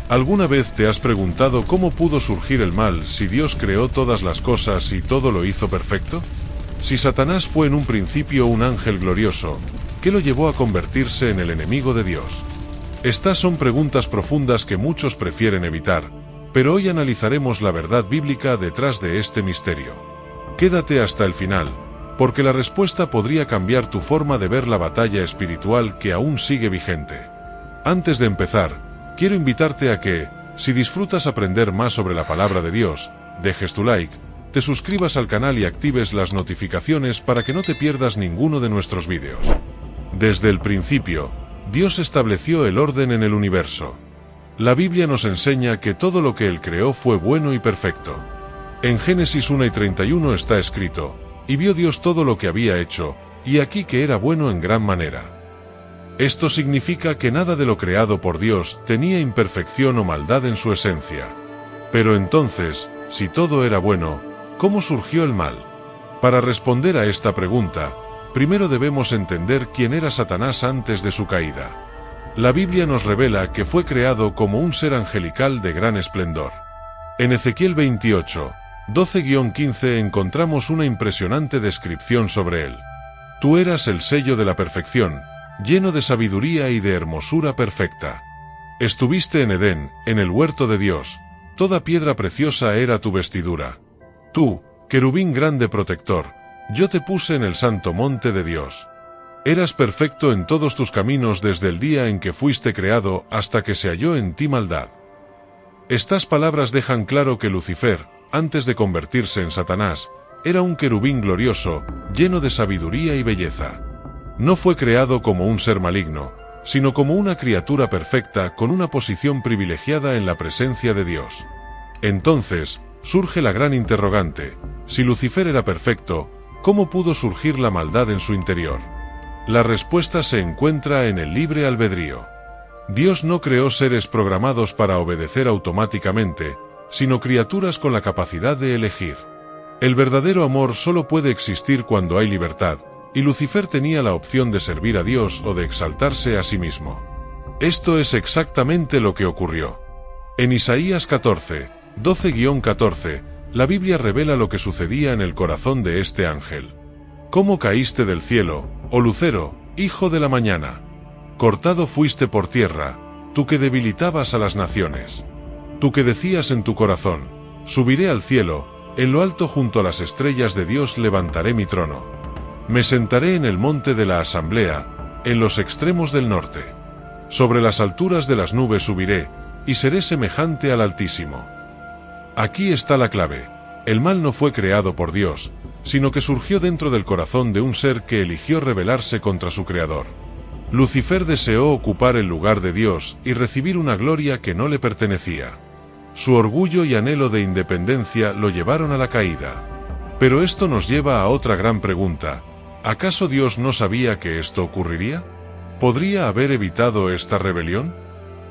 ¿Alguna vez te has preguntado cómo pudo surgir el mal si Dios creó todas las cosas y todo lo hizo perfecto? Si Satanás fue en un principio un ángel glorioso, ¿qué lo llevó a convertirse en el enemigo de Dios? Estas son preguntas profundas que muchos prefieren evitar, pero hoy analizaremos la verdad bíblica detrás de este misterio. Quédate hasta el final, porque la respuesta podría cambiar tu forma de ver la batalla espiritual que aún sigue vigente. Antes de empezar, quiero invitarte a que, si disfrutas aprender más sobre la palabra de Dios, dejes tu like, te suscribas al canal y actives las notificaciones para que no te pierdas ninguno de nuestros vídeos. Desde el principio, Dios estableció el orden en el universo. La Biblia nos enseña que todo lo que Él creó fue bueno y perfecto. En Génesis 1:31 está escrito: «Y vio Dios todo lo que había hecho, y aquí que era bueno en gran manera». Esto significa que nada de lo creado por Dios tenía imperfección o maldad en su esencia. Pero entonces, si todo era bueno, ¿cómo surgió el mal? Para responder a esta pregunta, primero debemos entender quién era Satanás antes de su caída. La Biblia nos revela que fue creado como un ser angelical de gran esplendor. En Ezequiel 28, 12-15 encontramos una impresionante descripción sobre él. Tú eras el sello de la perfección, lleno de sabiduría y de hermosura perfecta. Estuviste en Edén, en el huerto de Dios. Toda piedra preciosa era tu vestidura. Tú, querubín grande protector, yo te puse en el santo monte de Dios. Eras perfecto en todos tus caminos desde el día en que fuiste creado hasta que se halló en ti maldad. Estas palabras dejan claro que Lucifer, antes de convertirse en Satanás, era un querubín glorioso, lleno de sabiduría y belleza. No fue creado como un ser maligno, sino como una criatura perfecta con una posición privilegiada en la presencia de Dios. Entonces, surge la gran interrogante: si Lucifer era perfecto, ¿cómo pudo surgir la maldad en su interior? La respuesta se encuentra en el libre albedrío. Dios no creó seres programados para obedecer automáticamente, sino criaturas con la capacidad de elegir. El verdadero amor solo puede existir cuando hay libertad, y Lucifer tenía la opción de servir a Dios o de exaltarse a sí mismo. Esto es exactamente lo que ocurrió. En Isaías 14, 12-14, la Biblia revela lo que sucedía en el corazón de este ángel. «¿Cómo caíste del cielo, oh lucero, hijo de la mañana? Cortado fuiste por tierra, tú que debilitabas a las naciones. Tú que decías en tu corazón: subiré al cielo, en lo alto junto a las estrellas de Dios levantaré mi trono. Me sentaré en el monte de la asamblea, en los extremos del norte. Sobre las alturas de las nubes subiré, y seré semejante al Altísimo». Aquí está la clave. El mal no fue creado por Dios, sino que surgió dentro del corazón de un ser que eligió rebelarse contra su Creador. Lucifer deseó ocupar el lugar de Dios y recibir una gloria que no le pertenecía. Su orgullo y anhelo de independencia lo llevaron a la caída. Pero esto nos lleva a otra gran pregunta: ¿acaso Dios no sabía que esto ocurriría? ¿Podría haber evitado esta rebelión?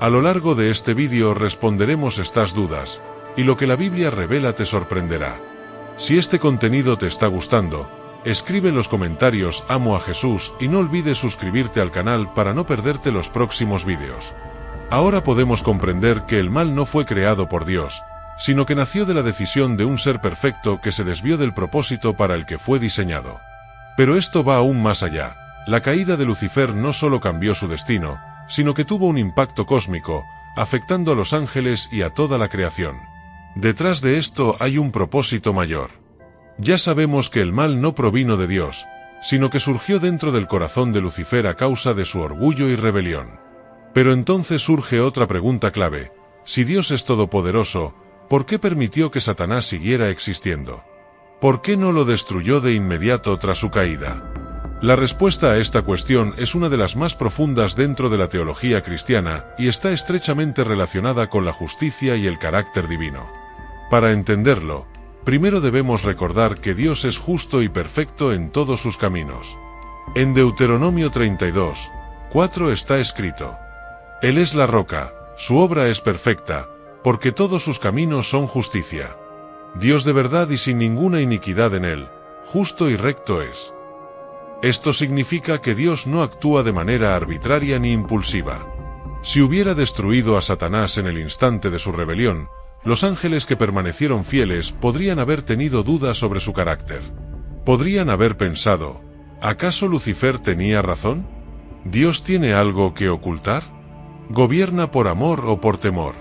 A lo largo de este vídeo responderemos estas dudas, y lo que la Biblia revela te sorprenderá. Si este contenido te está gustando, escribe en los comentarios «Amo a Jesús» y no olvides suscribirte al canal para no perderte los próximos vídeos. Ahora podemos comprender que el mal no fue creado por Dios, sino que nació de la decisión de un ser perfecto que se desvió del propósito para el que fue diseñado. Pero esto va aún más allá. La caída de Lucifer no solo cambió su destino, sino que tuvo un impacto cósmico, afectando a los ángeles y a toda la creación. Detrás de esto hay un propósito mayor. Ya sabemos que el mal no provino de Dios, sino que surgió dentro del corazón de Lucifer a causa de su orgullo y rebelión. Pero entonces surge otra pregunta clave: si Dios es todopoderoso, ¿por qué permitió que Satanás siguiera existiendo? ¿Por qué no lo destruyó de inmediato tras su caída? La respuesta a esta cuestión es una de las más profundas dentro de la teología cristiana y está estrechamente relacionada con la justicia y el carácter divino. Para entenderlo, primero debemos recordar que Dios es justo y perfecto en todos sus caminos. En Deuteronomio 32, 4 está escrito: Él es la roca, su obra es perfecta, porque todos sus caminos son justicia. Dios de verdad y sin ninguna iniquidad en él, justo y recto es. Esto significa que Dios no actúa de manera arbitraria ni impulsiva. Si hubiera destruido a Satanás en el instante de su rebelión, los ángeles que permanecieron fieles podrían haber tenido dudas sobre su carácter. Podrían haber pensado, ¿acaso Lucifer tenía razón? ¿Dios tiene algo que ocultar? ¿Gobierna por amor o por temor?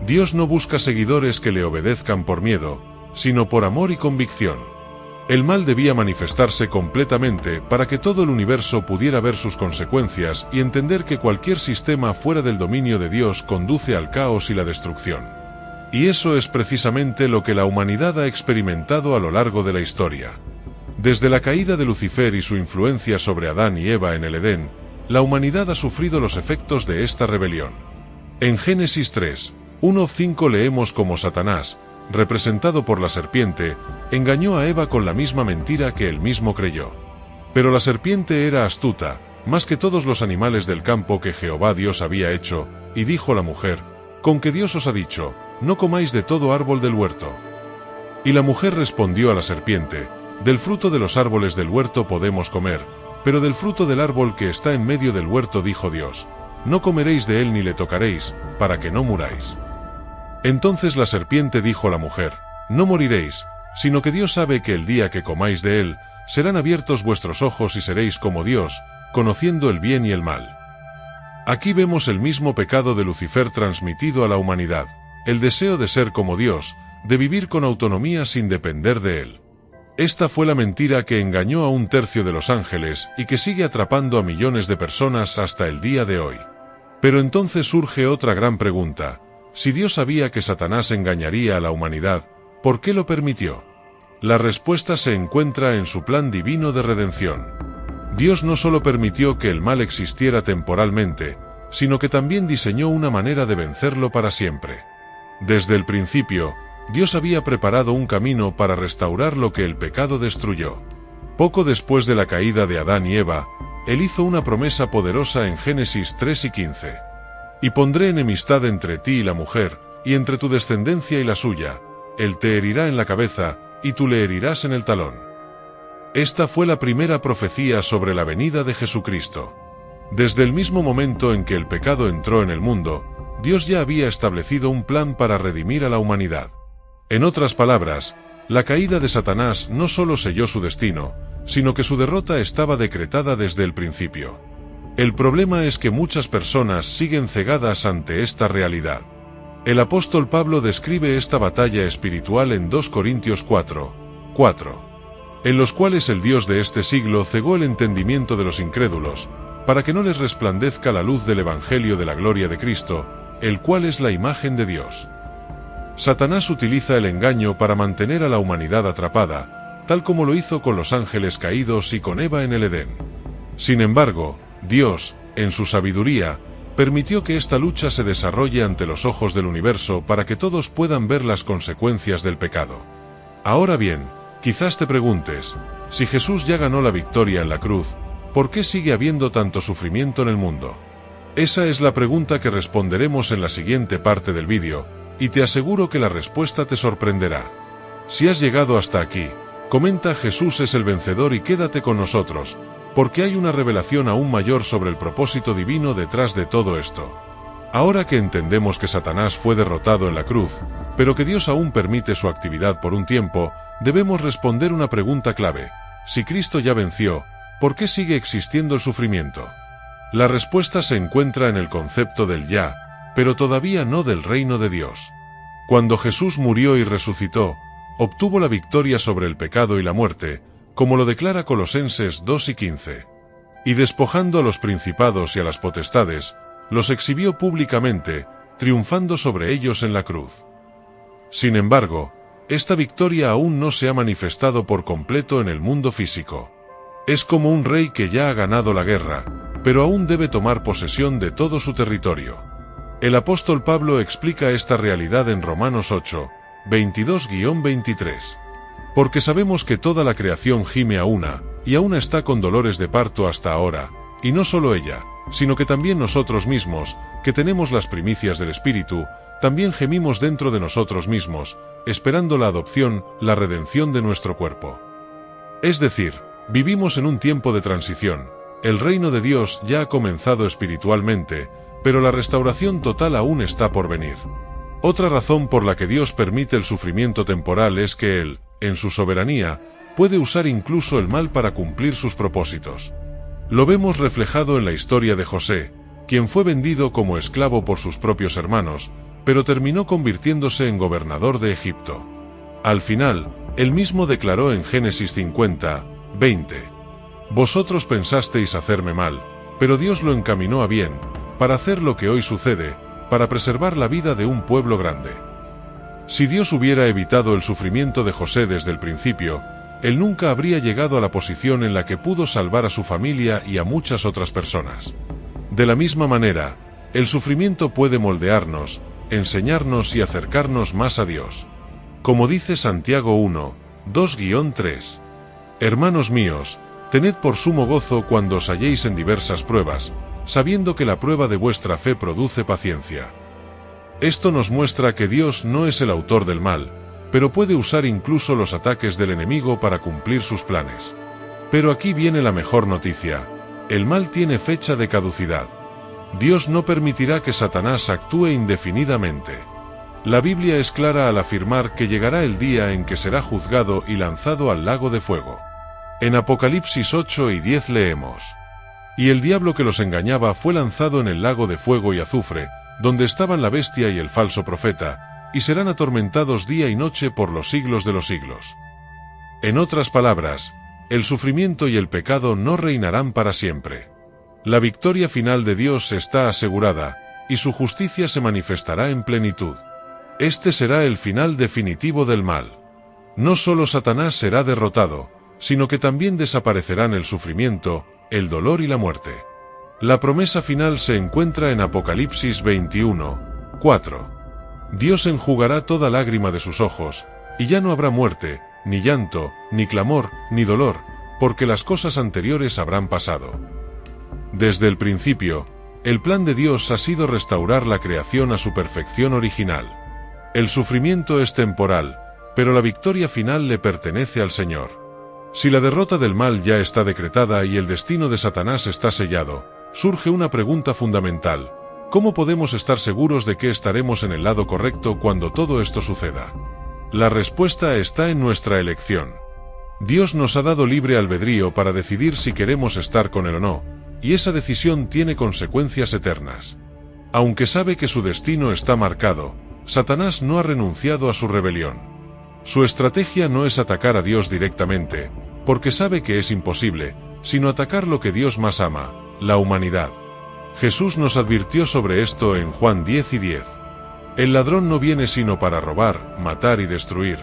Dios no busca seguidores que le obedezcan por miedo, sino por amor y convicción. El mal debía manifestarse completamente para que todo el universo pudiera ver sus consecuencias y entender que cualquier sistema fuera del dominio de Dios conduce al caos y la destrucción. Y eso es precisamente lo que la humanidad ha experimentado a lo largo de la historia. Desde la caída de Lucifer y su influencia sobre Adán y Eva en el Edén, la humanidad ha sufrido los efectos de esta rebelión. En Génesis 3:1-5 leemos cómo Satanás, representado por la serpiente, engañó a Eva con la misma mentira que él mismo creyó. Pero la serpiente era astuta, más que todos los animales del campo que Jehová Dios había hecho, y dijo la mujer, «¿Con que Dios os ha dicho, no comáis de todo árbol del huerto?» Y la mujer respondió a la serpiente, «Del fruto de los árboles del huerto podemos comer, pero del fruto del árbol que está en medio del huerto dijo Dios, no comeréis de él ni le tocaréis, para que no muráis». Entonces la serpiente dijo a la mujer, «No moriréis, sino que Dios sabe que el día que comáis de él, serán abiertos vuestros ojos y seréis como Dios, conociendo el bien y el mal». Aquí vemos el mismo pecado de Lucifer transmitido a la humanidad, el deseo de ser como Dios, de vivir con autonomía sin depender de él. Esta fue la mentira que engañó a 1/3 de los ángeles y que sigue atrapando a millones de personas hasta el día de hoy. Pero entonces surge otra gran pregunta. Si Dios sabía que Satanás engañaría a la humanidad, ¿por qué lo permitió? La respuesta se encuentra en su plan divino de redención. Dios no solo permitió que el mal existiera temporalmente, sino que también diseñó una manera de vencerlo para siempre. Desde el principio, Dios había preparado un camino para restaurar lo que el pecado destruyó. Poco después de la caída de Adán y Eva, Él hizo una promesa poderosa en Génesis 3:15. «Y pondré enemistad entre ti y la mujer, y entre tu descendencia y la suya. Él te herirá en la cabeza, y tú le herirás en el talón». Esta fue la primera profecía sobre la venida de Jesucristo. Desde el mismo momento en que el pecado entró en el mundo, Dios ya había establecido un plan para redimir a la humanidad. En otras palabras, la caída de Satanás no solo selló su destino, sino que su derrota estaba decretada desde el principio. El problema es que muchas personas siguen cegadas ante esta realidad. El apóstol Pablo describe esta batalla espiritual en 2 Corintios 4:4, en los cuales el Dios de este siglo cegó el entendimiento de los incrédulos, para que no les resplandezca la luz del Evangelio de la gloria de Cristo, el cual es la imagen de Dios. Satanás utiliza el engaño para mantener a la humanidad atrapada, tal como lo hizo con los ángeles caídos y con Eva en el Edén. Sin embargo, Dios, en su sabiduría, permitió que esta lucha se desarrolle ante los ojos del universo para que todos puedan ver las consecuencias del pecado. Ahora bien, quizás te preguntes, si Jesús ya ganó la victoria en la cruz, ¿por qué sigue habiendo tanto sufrimiento en el mundo? Esa es la pregunta que responderemos en la siguiente parte del vídeo, y te aseguro que la respuesta te sorprenderá. Si has llegado hasta aquí, comenta «Jesús es el vencedor» y quédate con nosotros, porque hay una revelación aún mayor sobre el propósito divino detrás de todo esto. Ahora que entendemos que Satanás fue derrotado en la cruz, pero que Dios aún permite su actividad por un tiempo, debemos responder una pregunta clave. Si Cristo ya venció, ¿por qué sigue existiendo el sufrimiento? La respuesta se encuentra en el concepto del ya, pero todavía no del reino de Dios. Cuando Jesús murió y resucitó, obtuvo la victoria sobre el pecado y la muerte, como lo declara Colosenses 2:15. Y despojando a los principados y a las potestades, los exhibió públicamente, triunfando sobre ellos en la cruz. Sin embargo, esta victoria aún no se ha manifestado por completo en el mundo físico. Es como un rey que ya ha ganado la guerra, pero aún debe tomar posesión de todo su territorio. El apóstol Pablo explica esta realidad en Romanos 8:22-23. Porque sabemos que toda la creación gime a una, y aún está con dolores de parto hasta ahora, y no solo ella, sino que también nosotros mismos, que tenemos las primicias del Espíritu, también gemimos dentro de nosotros mismos, esperando la adopción, la redención de nuestro cuerpo. Es decir, vivimos en un tiempo de transición. El reino de Dios ya ha comenzado espiritualmente, pero la restauración total aún está por venir. Otra razón por la que Dios permite el sufrimiento temporal es que Él, en su soberanía, puede usar incluso el mal para cumplir sus propósitos. Lo vemos reflejado en la historia de José, quien fue vendido como esclavo por sus propios hermanos, pero terminó convirtiéndose en gobernador de Egipto. Al final, él mismo declaró en Génesis 50, 20: «Vosotros pensasteis hacerme mal, pero Dios lo encaminó a bien, para hacer lo que hoy sucede, para preservar la vida de un pueblo grande». Si Dios hubiera evitado el sufrimiento de José desde el principio, él nunca habría llegado a la posición en la que pudo salvar a su familia y a muchas otras personas. De la misma manera, el sufrimiento puede moldearnos, enseñarnos y acercarnos más a Dios. Como dice Santiago 1, 2-3: «Hermanos míos, tened por sumo gozo cuando os halléis en diversas pruebas, sabiendo que la prueba de vuestra fe produce paciencia». Esto nos muestra que Dios no es el autor del mal, pero puede usar incluso los ataques del enemigo para cumplir sus planes. Pero aquí viene la mejor noticia: el mal tiene fecha de caducidad. Dios no permitirá que Satanás actúe indefinidamente. La Biblia es clara al afirmar que llegará el día en que será juzgado y lanzado al lago de fuego. En Apocalipsis 8 y 10 leemos: «Y el diablo que los engañaba fue lanzado en el lago de fuego y azufre, donde estaban la bestia y el falso profeta, y serán atormentados día y noche por los siglos de los siglos». En otras palabras, el sufrimiento y el pecado no reinarán para siempre. La victoria final de Dios está asegurada, y su justicia se manifestará en plenitud. Este será el final definitivo del mal. No solo Satanás será derrotado, sino que también desaparecerán el sufrimiento, el dolor y la muerte. La promesa final se encuentra en Apocalipsis 21, 4. «Dios enjugará toda lágrima de sus ojos, y ya no habrá muerte, ni llanto, ni clamor, ni dolor, porque las cosas anteriores habrán pasado». Desde el principio, el plan de Dios ha sido restaurar la creación a su perfección original. El sufrimiento es temporal, pero la victoria final le pertenece al Señor. Si la derrota del mal ya está decretada y el destino de Satanás está sellado, surge una pregunta fundamental: ¿cómo podemos estar seguros de que estaremos en el lado correcto cuando todo esto suceda? La respuesta está en nuestra elección. Dios nos ha dado libre albedrío para decidir si queremos estar con Él o no, y esa decisión tiene consecuencias eternas. Aunque sabe que su destino está marcado, Satanás no ha renunciado a su rebelión. Su estrategia no es atacar a Dios directamente, porque sabe que es imposible, sino atacar lo que Dios más ama, la humanidad. Jesús nos advirtió sobre esto en Juan 10 y 10. «El ladrón no viene sino para robar, matar y destruir.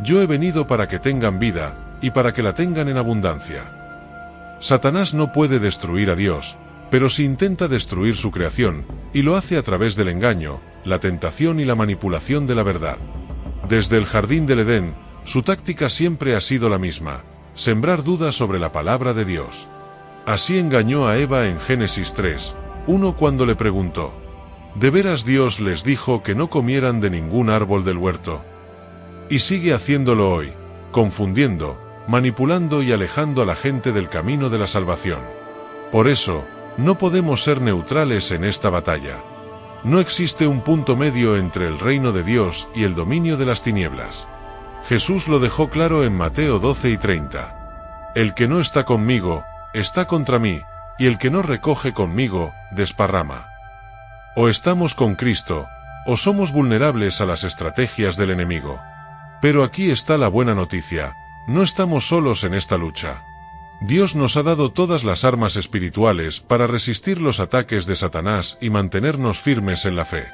Yo he venido para que tengan vida, y para que la tengan en abundancia». Satanás no puede destruir a Dios, pero sí intenta destruir su creación, y lo hace a través del engaño, la tentación y la manipulación de la verdad. Desde el jardín del Edén, su táctica siempre ha sido la misma: sembrar dudas sobre la palabra de Dios. Así engañó a Eva en Génesis 3, 1 cuando le preguntó: ¿de veras Dios les dijo que no comieran de ningún árbol del huerto? Y sigue haciéndolo hoy, confundiendo, manipulando y alejando a la gente del camino de la salvación. Por eso, no podemos ser neutrales en esta batalla. No existe un punto medio entre el reino de Dios y el dominio de las tinieblas. Jesús lo dejó claro en Mateo 12 y 30. «El que no está conmigo, está contra mí, y el que no recoge conmigo, desparrama». O estamos con Cristo, o somos vulnerables a las estrategias del enemigo. Pero aquí está la buena noticia: no estamos solos en esta lucha. Dios nos ha dado todas las armas espirituales para resistir los ataques de Satanás y mantenernos firmes en la fe.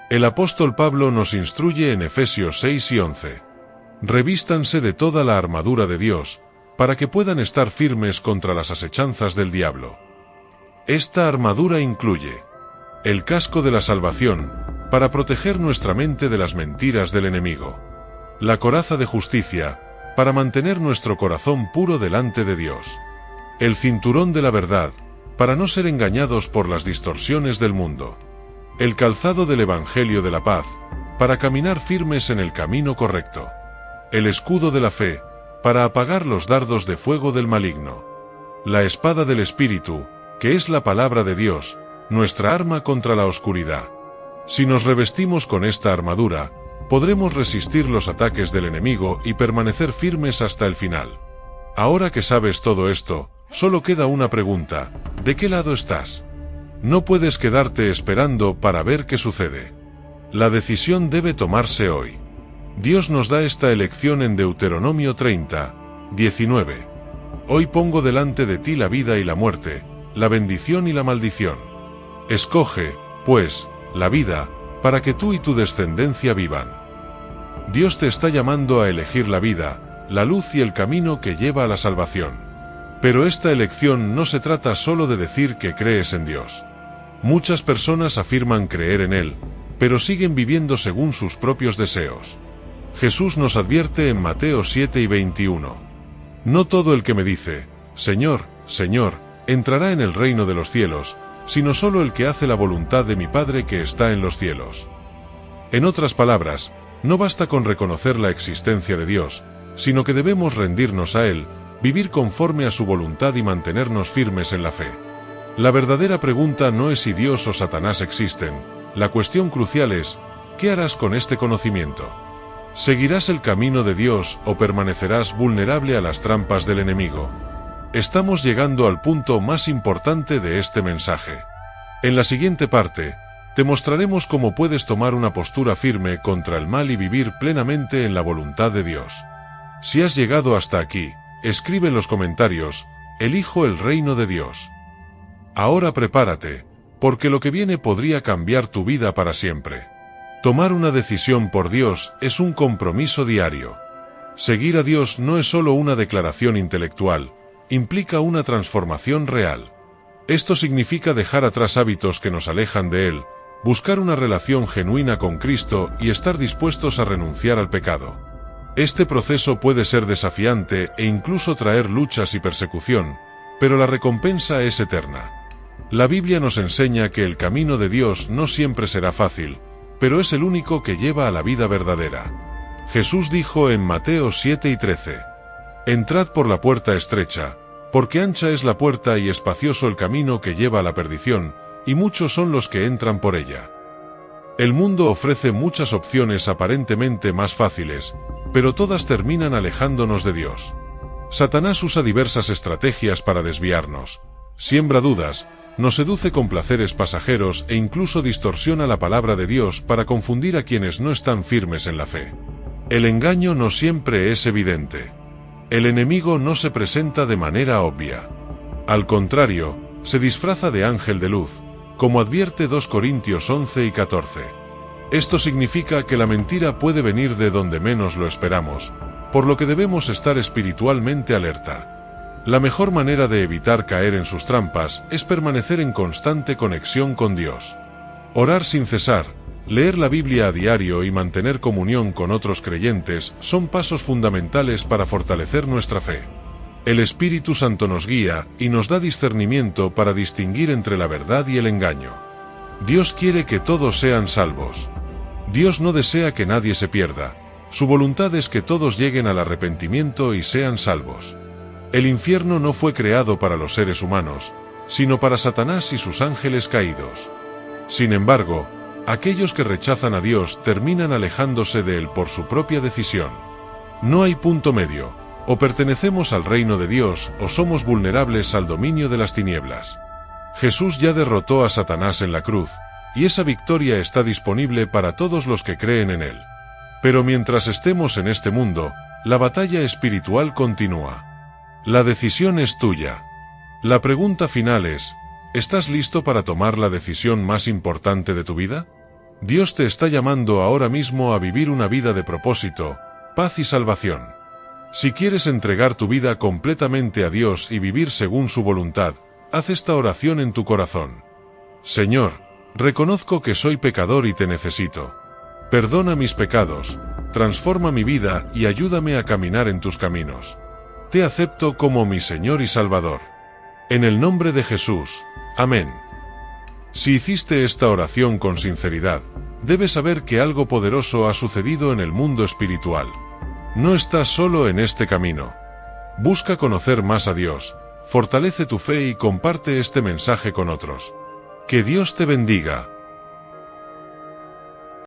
El apóstol Pablo nos instruye en Efesios 6 y 11. «Revístanse de toda la armadura de Dios, para que puedan estar firmes contra las asechanzas del diablo». Esta armadura incluye el casco de la salvación, para proteger nuestra mente de las mentiras del enemigo; la coraza de justicia, para mantener nuestro corazón puro delante de Dios; el cinturón de la verdad, para no ser engañados por las distorsiones del mundo; el calzado del Evangelio de la paz, para caminar firmes en el camino correcto; el escudo de la fe, para apagar los dardos de fuego del maligno; la espada del Espíritu, que es la palabra de Dios, nuestra arma contra la oscuridad. Si nos revestimos con esta armadura, podremos resistir los ataques del enemigo y permanecer firmes hasta el final. Ahora que sabes todo esto, solo queda una pregunta: ¿de qué lado estás? No puedes quedarte esperando para ver qué sucede. La decisión debe tomarse hoy. Dios nos da esta elección en Deuteronomio 30, 19. Hoy pongo delante de ti la vida y la muerte, la bendición y la maldición. Escoge, pues, la vida, para que tú y tu descendencia vivan. Dios te está llamando a elegir la vida, la luz y el camino que lleva a la salvación. Pero esta elección no se trata solo de decir que crees en Dios. Muchas personas afirman creer en Él, pero siguen viviendo según sus propios deseos. Jesús nos advierte en Mateo 7 y 21. No todo el que me dice, Señor, Señor, entrará en el reino de los cielos, sino solo el que hace la voluntad de mi Padre que está en los cielos. En otras palabras, no basta con reconocer la existencia de Dios, sino que debemos rendirnos a Él, vivir conforme a su voluntad y mantenernos firmes en la fe. La verdadera pregunta no es si Dios o Satanás existen, la cuestión crucial es, ¿qué harás con este conocimiento? ¿Seguirás el camino de Dios o permanecerás vulnerable a las trampas del enemigo? Estamos llegando al punto más importante de este mensaje. En la siguiente parte, te mostraremos cómo puedes tomar una postura firme contra el mal y vivir plenamente en la voluntad de Dios. Si has llegado hasta aquí, escribe en los comentarios, elijo el reino de Dios. Ahora prepárate, porque lo que viene podría cambiar tu vida para siempre. Tomar una decisión por Dios es un compromiso diario. Seguir a Dios no es solo una declaración intelectual, implica una transformación real. Esto significa dejar atrás hábitos que nos alejan de Él, buscar una relación genuina con Cristo y estar dispuestos a renunciar al pecado. Este proceso puede ser desafiante e incluso traer luchas y persecución, pero la recompensa es eterna. La Biblia nos enseña que el camino de Dios no siempre será fácil, pero es el único que lleva a la vida verdadera. Jesús dijo en Mateo 7 y 13, «Entrad por la puerta estrecha, porque ancha es la puerta y espacioso el camino que lleva a la perdición, y muchos son los que entran por ella». El mundo ofrece muchas opciones aparentemente más fáciles, pero todas terminan alejándonos de Dios. Satanás usa diversas estrategias para desviarnos. Siembra dudas, nos seduce con placeres pasajeros e incluso distorsiona la palabra de Dios para confundir a quienes no están firmes en la fe. El engaño no siempre es evidente. El enemigo no se presenta de manera obvia. Al contrario, se disfraza de ángel de luz, como advierte 2 Corintios 11 y 14. Esto significa que la mentira puede venir de donde menos lo esperamos, por lo que debemos estar espiritualmente alerta. La mejor manera de evitar caer en sus trampas es permanecer en constante conexión con Dios. Orar sin cesar, leer la Biblia a diario y mantener comunión con otros creyentes son pasos fundamentales para fortalecer nuestra fe. El Espíritu Santo nos guía y nos da discernimiento para distinguir entre la verdad y el engaño. Dios quiere que todos sean salvos. Dios no desea que nadie se pierda. Su voluntad es que todos lleguen al arrepentimiento y sean salvos. El infierno no fue creado para los seres humanos, sino para Satanás y sus ángeles caídos. Sin embargo, aquellos que rechazan a Dios terminan alejándose de Él por su propia decisión. No hay punto medio, o pertenecemos al reino de Dios o somos vulnerables al dominio de las tinieblas. Jesús ya derrotó a Satanás en la cruz, y esa victoria está disponible para todos los que creen en Él. Pero mientras estemos en este mundo, la batalla espiritual continúa. La decisión es tuya. La pregunta final es, ¿estás listo para tomar la decisión más importante de tu vida? Dios te está llamando ahora mismo a vivir una vida de propósito, paz y salvación. Si quieres entregar tu vida completamente a Dios y vivir según su voluntad, haz esta oración en tu corazón. Señor, reconozco que soy pecador y te necesito. Perdona mis pecados, transforma mi vida y ayúdame a caminar en tus caminos. Te acepto como mi Señor y Salvador. En el nombre de Jesús. Amén. Si hiciste esta oración con sinceridad, debes saber que algo poderoso ha sucedido en el mundo espiritual. No estás solo en este camino. Busca conocer más a Dios, fortalece tu fe y comparte este mensaje con otros. Que Dios te bendiga.